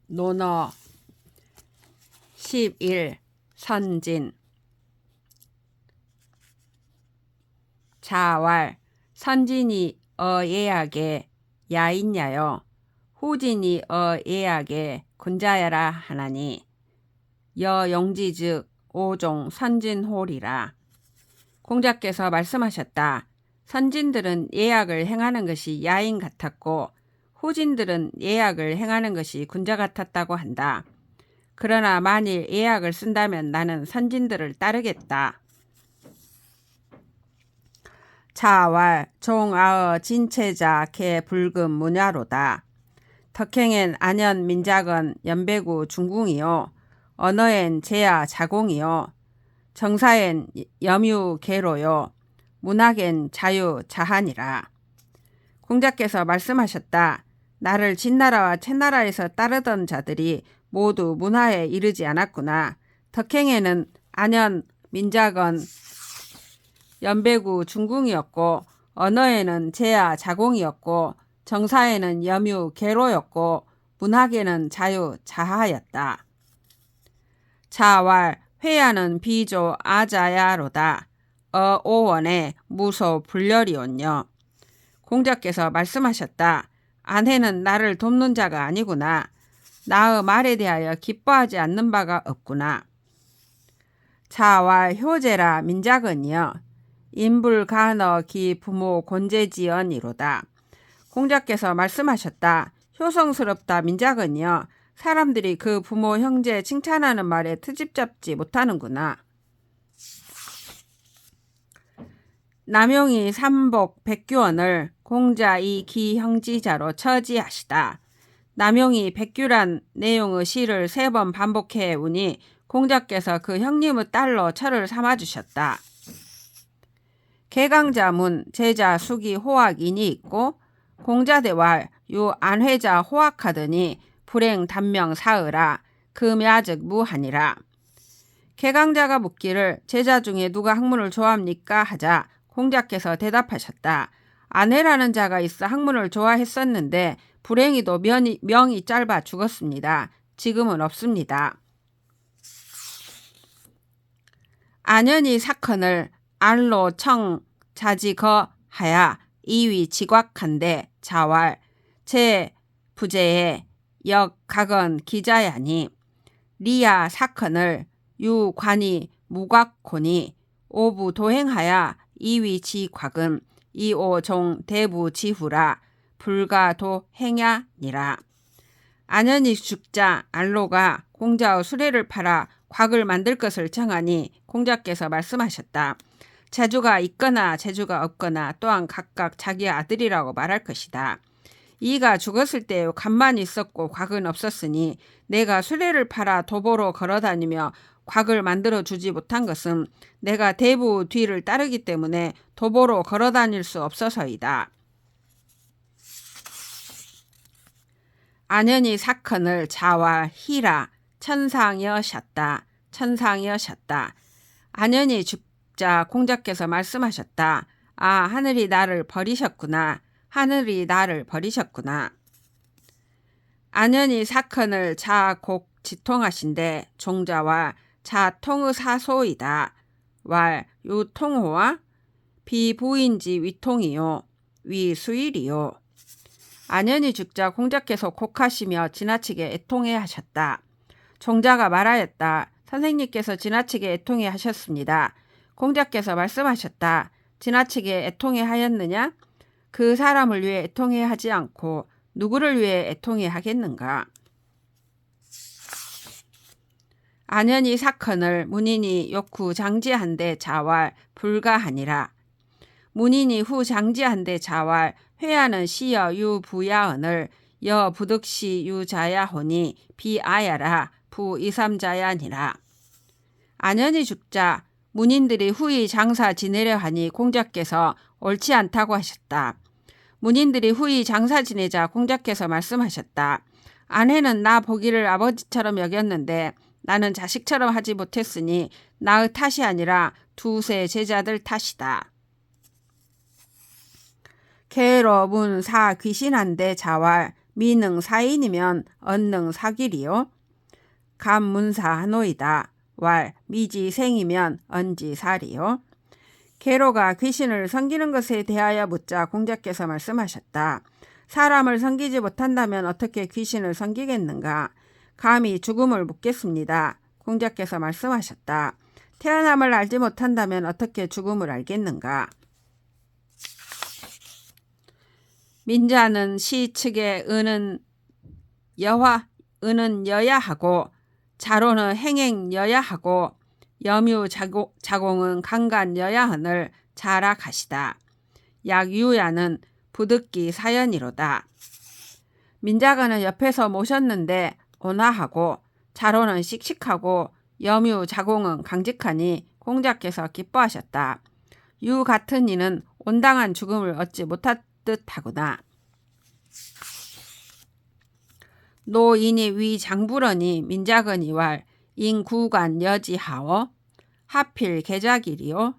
논어 11. 선진. 자왈. 선진이 어예하게 야있냐요. 후진이 어예하게 군자야라 하나니. 여용지즉 오종 선진홀이라. 공자께서 말씀하셨다. 선진들은 예약을 행하는 것이 야인 같았고 후진들은 예약을 행하는 것이 군자 같았다고 한다. 그러나 만일 예약을 쓴다면 나는 선진들을 따르겠다. 자왈. 종아어 진체자 개 불금 문야로다. 덕행엔 안현 민작은 연배구 중궁이요. 언어엔 제야 자공이요. 정사엔 염유 계로요. 문학엔 자유 자한이라. 공자께서 말씀하셨다. 나를 진나라와 채나라에서 따르던 자들이 모두 문화에 이르지 않았구나. 덕행에는 안현 민작은 연배구 중궁이었고 언어에는 제야 자공이었고 정사에는 염유 계로였고 문학에는 자유 자하였다. 자왈. 회야는 비조 아자야로다. 어오원에 무소 불렬이온요. 공자께서 말씀하셨다. 아내는 나를 돕는 자가 아니구나. 나의 말에 대하여 기뻐하지 않는 바가 없구나. 자왈. 효제라 민작은이여. 인불간어 기 부모 곤제지언이로다. 공자께서 말씀하셨다. 효성스럽다 민작은이여. 사람들이 그 부모 형제 칭찬하는 말에 트집 잡지 못하는구나. 남용이 삼복 백규언을 공자 이 기형지자로 처지하시다. 남용이 백규란 내용의 시를 3번 반복해 오니 공자께서 그 형님의 딸로 철을 삼아주셨다. 개강자문 제자 수기 호학인이 있고 공자대왈 유 안회자 호학하더니 불행 단명 사으라 금야즉 무하니라. 개강자가 묻기를 제자 중에 누가 학문을 좋아합니까 하자 공자께서 대답하셨다. 안회라는 자가 있어 학문을 좋아했었는데 불행히도 명이 짧아 죽었습니다. 지금은 없습니다. 안현이 사건을 알로 청 자지거 하야 이위 지곽한데 자왈. 제 부제에 역 각은 기자야니. 리야 사건을 유관이 무곽코니 오부 도행하야 이위 지곽은 이오종 대부 지후라 불가도 행야니라. 안현이 죽자 알로가 공자의 수레를 팔아 곽을 만들 것을 청하니 공자께서 말씀하셨다. 재주가 있거나 재주가 없거나 또한 각각 자기 아들이라고 말할 것이다. 이가 죽었을 때 간만 있었고 곽은 없었으니 내가 수레를 팔아 도보로 걸어다니며 곽을 만들어 주지 못한 것은 내가 대부 뒤를 따르기 때문에 도보로 걸어다닐 수 없어서이다. 안현이 사건을 자와 희라 천상여셨다. 천상여셨다. 안현이 죽자 공자께서 말씀하셨다. 아, 하늘이 나를 버리셨구나. 하늘이 나를 버리셨구나. 안현이 사건을 자곡 지통하신데 종자와 자통의 사소이다. 왈 유통호와 비부인지 위통이요. 위수일이요. 안현이 죽자 공자께서 곡하시며 지나치게 애통해 하셨다. 종자가 말하였다. 선생님께서 지나치게 애통해 하셨습니다. 공자께서 말씀하셨다. 지나치게 애통해 하였느냐? 그 사람을 위해 애통해 하지 않고 누구를 위해 애통해 하겠는가? 안현이 사건을 문인이 욕후 장지한데 자왈 불가하니라. 문인이 후 장지한데 자왈 회하는 시여 유부야언을 여 부득시 유자야호니 비아야라 부이삼자야니라. 안현이 죽자 문인들이 후이 장사 지내려 하니 공자께서 옳지 않다고 하셨다. 문인들이 후이 장사 지내자 공자께서 말씀하셨다. 아내는 나 보기를 아버지처럼 여겼는데 나는 자식처럼 하지 못했으니 나의 탓이 아니라 두세 제자들 탓이다. 개로 문 사 귀신한데 자왈 미능 사인이면 언능 사길이요. 감문사하노이다. 왈 미지생이면 언지살이요. 계로가 귀신을 섬기는 것에 대하여 묻자 공자께서 말씀하셨다. 사람을 섬기지 못한다면 어떻게 귀신을 섬기겠는가? 감히 죽음을 묻겠습니다. 공자께서 말씀하셨다. 태어남을 알지 못한다면 어떻게 죽음을 알겠는가? 민자는 시 측에 은은 여야하고 자로는 행행여야하고 염유자공은 강간여야하늘 자락하시다. 약유야는 부득기 사연이로다. 민자가는 옆에서 모셨는데 온화하고 자로는 씩씩하고 염유자공은 강직하니 공자께서 기뻐하셨다. 유 같은 이는 온당한 죽음을 얻지 못할 듯하구나. 노인이 위 장불언이 민자건이왈 인구간 여지하워 하필 계자길이요.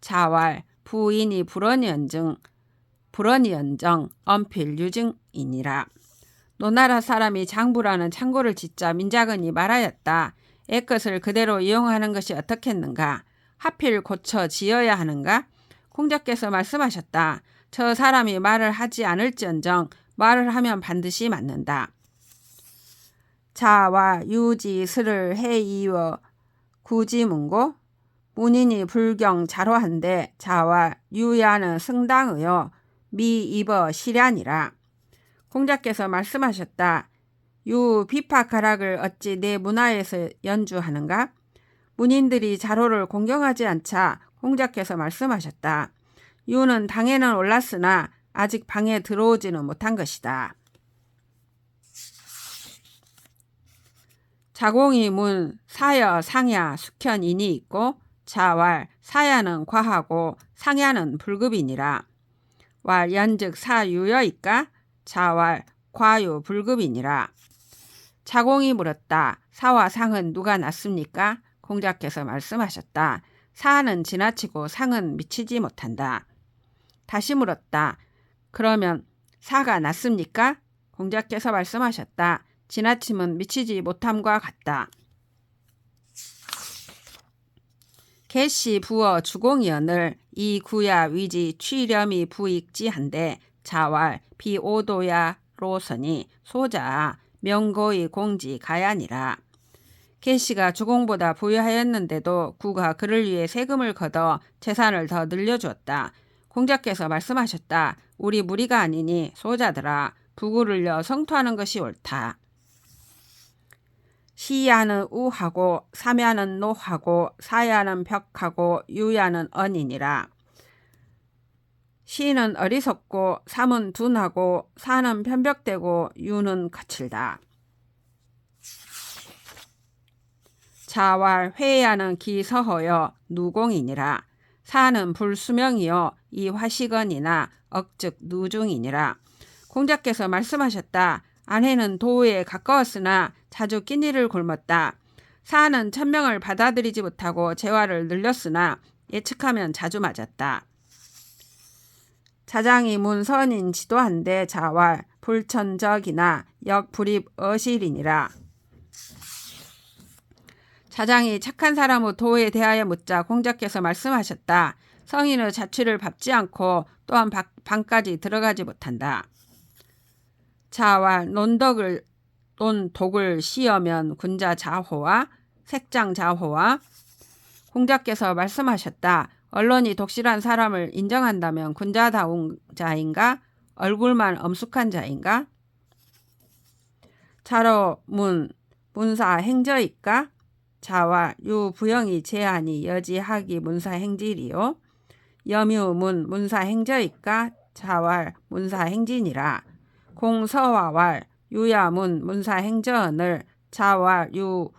자왈 부인이 불언이언정 엄필 유증이니라. 노나라 사람이 장부라는 창고를 짓자 민자건이 말하였다. 애것을 그대로 이용하는 것이 어떻겠는가? 하필 고쳐 지어야 하는가? 공자께서 말씀하셨다. 저 사람이 말을 하지 않을지언정 말을 하면 반드시 맞는다. 자와 유지 스를 해이워 구지문고 문인이 불경 자로한데 자와 유야는 승당의요 미입어 시란이라. 공자께서 말씀하셨다. 유 비파가락을 어찌 내 문화에서 연주하는가? 문인들이 자로를 공경하지 않자 공자께서 말씀하셨다. 유는 당에는 올랐으나 아직 방에 들어오지는 못한 것이다. 자공이 문, 사여, 상야, 숙현인이 있고 자왈, 사야는 과하고 상야는 불급이니라. 왈 연즉 사유여이까? 자왈, 과유 불급이니라. 자공이 물었다. 사와 상은 누가 낫습니까? 공자께서 말씀하셨다. 사는 지나치고 상은 미치지 못한다. 다시 물었다. 그러면 사가 낫습니까? 공자께서 말씀하셨다. 지나침은 미치지 못함과 같다. 개시 부어 주공이언을 이 구야 위지 취렴이 부익지한데 자왈 비오도야 로선이 소자 명고의 공지 가야니라. 개시가 주공보다 부유하였는데도 구가 그를 위해 세금을 걷어 재산을 더 늘려주었다. 공자께서 말씀하셨다. 우리 무리가 아니니 소자들아 부구를려 성토하는 것이 옳다. 시야는 우하고 삼야는 노하고 사야는 벽하고 유야는 언이니라. 시는 어리석고 삼은 둔하고 사는 편벽되고 유는 거칠다. 자왈 회야는 기서허여 누공이니라. 사는 불수명이요 이 화시건이나 억즉 누중이니라. 공자께서 말씀하셨다. 아내는 도에 가까웠으나 자주 끼니를 굶었다. 사는 천명을 받아들이지 못하고 재화를 늘렸으나 예측하면 자주 맞았다. 자장이 문선인 지도한데 자왈 불천적이나 역불입 어실이니라. 자장이 착한 사람의 도에 대하여 묻자 공자께서 말씀하셨다. 성인의 자취를 밟지 않고 또한 방까지 들어가지 못한다. 자왈 논독을 시어면 군자자호와 색장자호와. 공자께서 말씀하셨다. 언론이 독실한 사람을 인정한다면 군자다운 자인가? 얼굴만 엄숙한 자인가? 자로 문사 행저이까? 자와 유 부영이 제하니 여지하기 문사 행질이요. 염유 문사 행저이까? 자왈 문사 행진이라. 공서와왈 유야문 문사 행저언을 자왈 유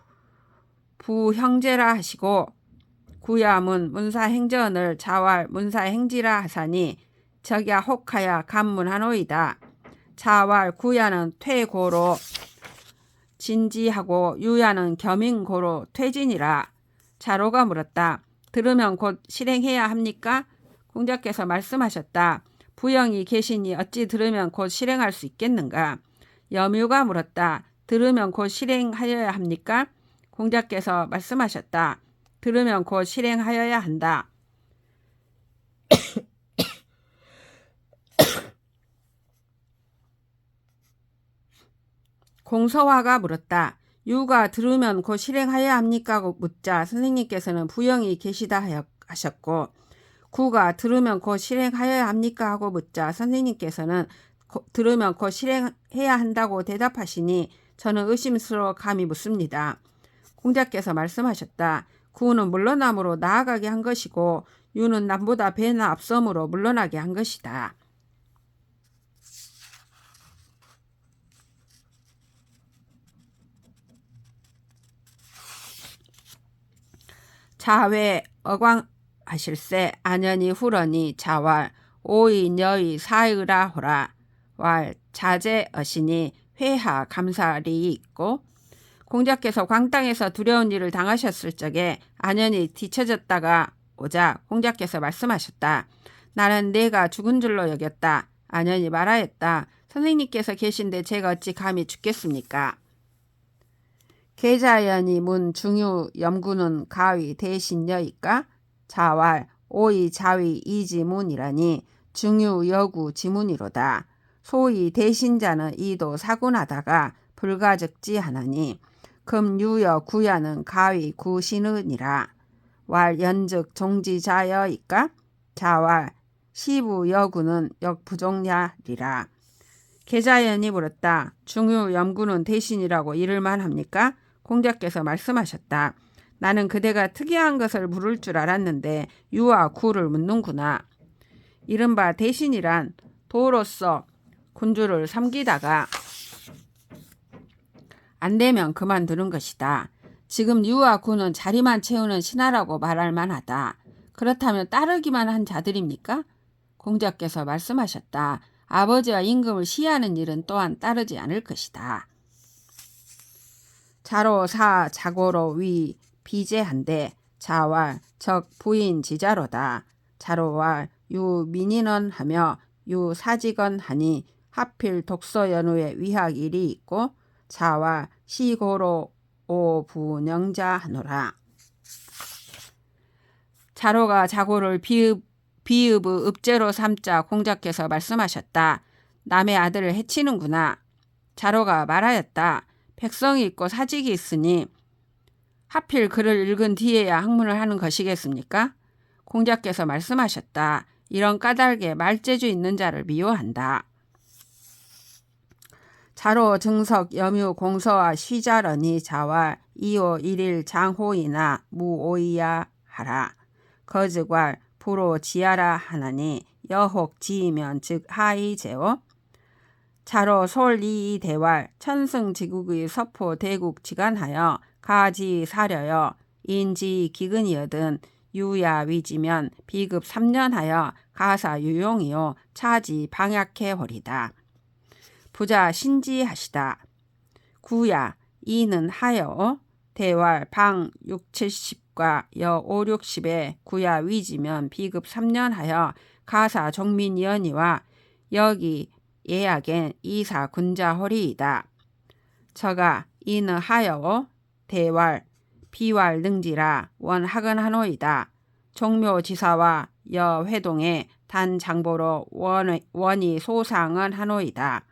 부형제라 하시고 구야문 문사 행저언을 자왈 문사 행지라 하사니 적야 혹하야 간문하노이다. 자왈 구야는 퇴고로 진지하고 유야는 겸인고로 퇴진이라. 자로가 물었다. 들으면 곧 실행해야 합니까? 공자께서 말씀하셨다. 부영이 계시니 어찌 들으면 곧 실행할 수 있겠는가? 염유가 물었다. 들으면 곧 실행하여야 합니까? 공자께서 말씀하셨다. 들으면 곧 실행하여야 한다. 공서화가 물었다. 유가 들으면 곧 실행하여야 합니까? 고 묻자 선생님께서는 부영이 계시다 하셨고, 구가 들으면 곧 실행하여야 합니까? 하고 묻자 선생님께서는 들으면 곧 실행해야 한다고 대답하시니 저는 의심스러워 감히 묻습니다. 공자께서 말씀하셨다. 구는 물러남으로 나아가게 한 것이고 유는 남보다 배나 앞섬으로 물러나게 한 것이다. 자외 어광하실세 안연히 후러니 자왈 오이 녀이 사의라 호라 왈 자제 어시니 회하 감사리 있고 공자께서 광땅에서 두려운 일을 당하셨을 적에 안연히 뒤처졌다가 오자 공자께서 말씀하셨다. 나는 내가 죽은 줄로 여겼다. 안연히 말하였다. 선생님께서 계신데 제가 어찌 감히 죽겠습니까? 계자연이 문 중유 염구는 가위 대신여이까 자왈 오이 자위 이지문이라니 중유 여구 지문이로다. 소위 대신자는 이도 사군하다가 불가적지 하나니 금유여 구야는 가위 구신은이라. 왈 연즉 종지자여이까 자왈 시부 여구는 역부종야리라. 계자연이 물었다. 중유 염구는 대신이라고 이를만 합니까? 공자께서 말씀하셨다. 나는 그대가 특이한 것을 물을 줄 알았는데 유와 구를 묻는구나. 이른바 대신이란 도로서 군주를 섬기다가 안되면 그만두는 것이다. 지금 유와 구는 자리만 채우는 신하라고 말할 만하다. 그렇다면 따르기만 한 자들입니까? 공자께서 말씀하셨다. 아버지와 임금을 시해하는 일은 또한 따르지 않을 것이다. 자로 사 자고로 위 비제한데 자왈 적 부인 지자로다. 자로왈 유 민인원 하며 유 사직원 하니 하필 독서 연후에 위학일이 있고 자왈 시고로 오 부령자 하노라. 자로가 자고를 비읍의 읍제로 삼자 공자께서 말씀하셨다. 남의 아들을 해치는구나. 자로가 말하였다. 백성이 있고 사직이 있으니 하필 글을 읽은 뒤에야 학문을 하는 것이겠습니까? 공자께서 말씀하셨다. 이런 까닭에 말재주 있는 자를 미워한다. 자로 증석 염유 공서와 쉬자러니 자왈 이호 일일 장호이나 무오이야 하라. 거즈괄 부로 지하라 하나니 여혹 지이면 즉 하이 제오. 자로 솔이이 대왈 천승지국의 서포 대국 지간하여 가지 사려여 인지 기근이여든 유야 위지면 비급 3년하여 가사 유용이요 차지 방약해 홀이다. 부자 신지하시다. 구야 이는 하여 대왈 방 6, 70과 여 5, 60에 구야 위지면 비급 3년 하여 가사 종민이언이와 여기 예약엔 이사 군자 허리이다. 저가 이는 하여 대왈 비왈 능지라 원 학은하노이다. 종묘지사와 여 회동에 단 장보로 원이 소상은 하노이다.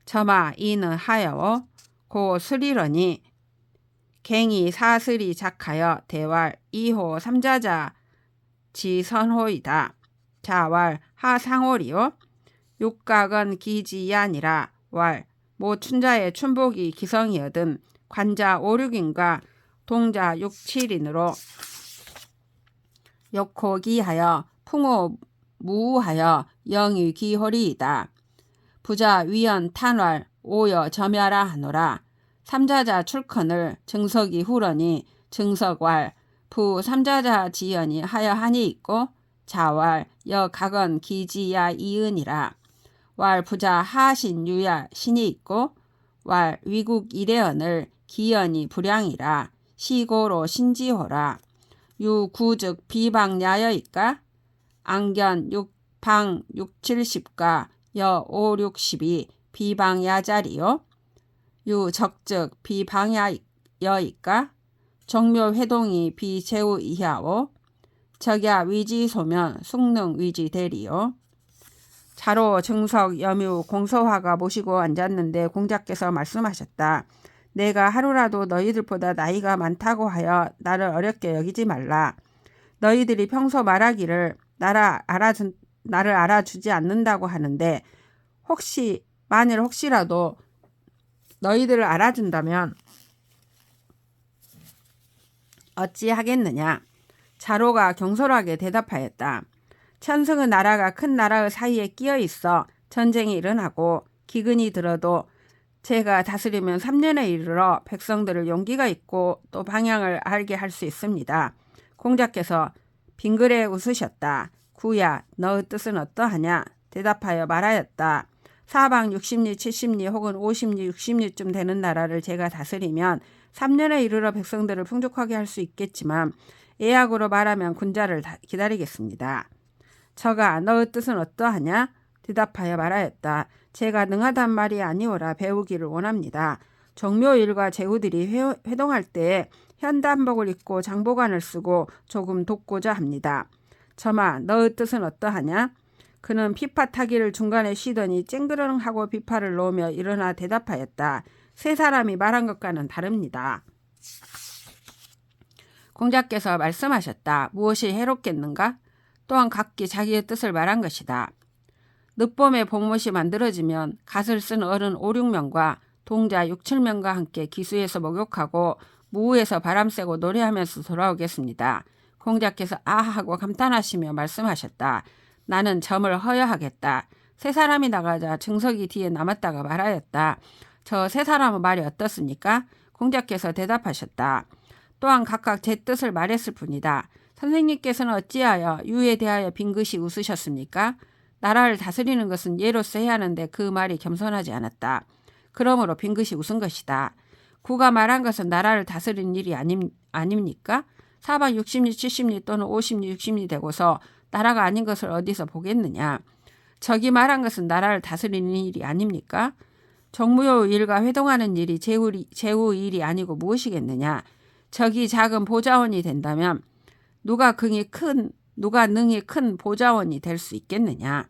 저마 이는 하여 고 스리러니 갱이 사슬이 작하여 대왈 2호 3자자 지선호이다. 자왈 하상월이요 육각은 기지야니라. 왈 모 춘자의 춘복이 기성이여든 관자 5, 6인과 동자 6, 7인으로 역호기하여 풍호 무우하여 영이 기허리이다. 부자 위연 탄왈 오여 점야라 하노라. 삼자자 출컨을 증석이 후러니 증석왈 부 삼자자 지연이 하여 하니 있고 자왈 여 각은 기지야 이은이라. 왈 부자 하신 유야 신이 있고 왈 위국 이래언을 기연이 불량이라. 시고로 신지호라. 유 구즉 비방야여이까 안견 6방 6, 70가 여 5, 60이 비방야자리요. 유 적즉 비방야여이까. 정묘 회동이 비제우 이하오. 적야 위지소면 숙능 위지대리요. 자로 증석 염유 공서화가 모시고 앉았는데 공자께서 말씀하셨다. 내가 하루라도 너희들보다 나이가 많다고 하여 나를 어렵게 여기지 말라. 너희들이 평소 말하기를 나를 알아주지 않는다고 하는데 만일 혹시라도 너희들을 알아준다면 어찌하겠느냐. 자로가 경솔하게 대답하였다. 천승의 나라가 큰 나라의 사이에 끼어 있어 전쟁이 일어나고 기근이 들어도 제가 다스리면 3년에 이르러 백성들을 용기가 있고 또 방향을 알게 할 수 있습니다. 공자께서 빙그레 웃으셨다. 구야, 너의 뜻은 어떠하냐? 대답하여 말하였다. 사방 60리, 70리 혹은 50리, 60리쯤 되는 나라를 제가 다스리면 3년에 이르러 백성들을 풍족하게 할 수 있겠지만 예약으로 말하면 군자를 기다리겠습니다. 저가 너의 뜻은 어떠하냐? 대답하여 말하였다. 제가 능하단 말이 아니오라 배우기를 원합니다. 정묘일과 제후들이 회동할 때에 현단복을 입고 장보관을 쓰고 조금 돕고자 합니다. 점아 너의 뜻은 어떠하냐? 그는 피파 타기를 중간에 쉬더니 쨍그렁하고 비파를 놓으며 일어나 대답하였다. 세 사람이 말한 것과는 다릅니다. 공자께서 말씀하셨다. 무엇이 해롭겠는가? 또한 각기 자기의 뜻을 말한 것이다. 늦봄에 복못이 만들어지면 갓을 쓴 어른 5, 6명과 동자 6, 7명과 함께 기수에서 목욕하고 무우에서 바람 쐬고 노래하면서 돌아오겠습니다. 공자께서 아하고 감탄하시며 말씀하셨다. 나는 점을 허여하겠다. 세 사람이 나가자 증석이 뒤에 남았다가 말하였다. 저 세 사람의 말이 어떻습니까? 공자께서 대답하셨다. 또한 각각 제 뜻을 말했을 뿐이다. 선생님께서는 어찌하여 유에 대하여 빙긋이 웃으셨습니까? 나라를 다스리는 것은 예로서 해야 하는데 그 말이 겸손하지 않았다. 그러므로 빙긋이 웃은 것이다. 구가 말한 것은 나라를 다스리는 일이 아닙니까? 사방 60리, 70리 또는 50리, 60리 되고서 나라가 아닌 것을 어디서 보겠느냐. 적이 말한 것은 나라를 다스리는 일이 아닙니까? 정무요 일과 회동하는 일이 제후 일이 아니고 무엇이겠느냐. 적이 작은 보좌원이 된다면 누가 능히 큰 보좌원이 될 수 있겠느냐.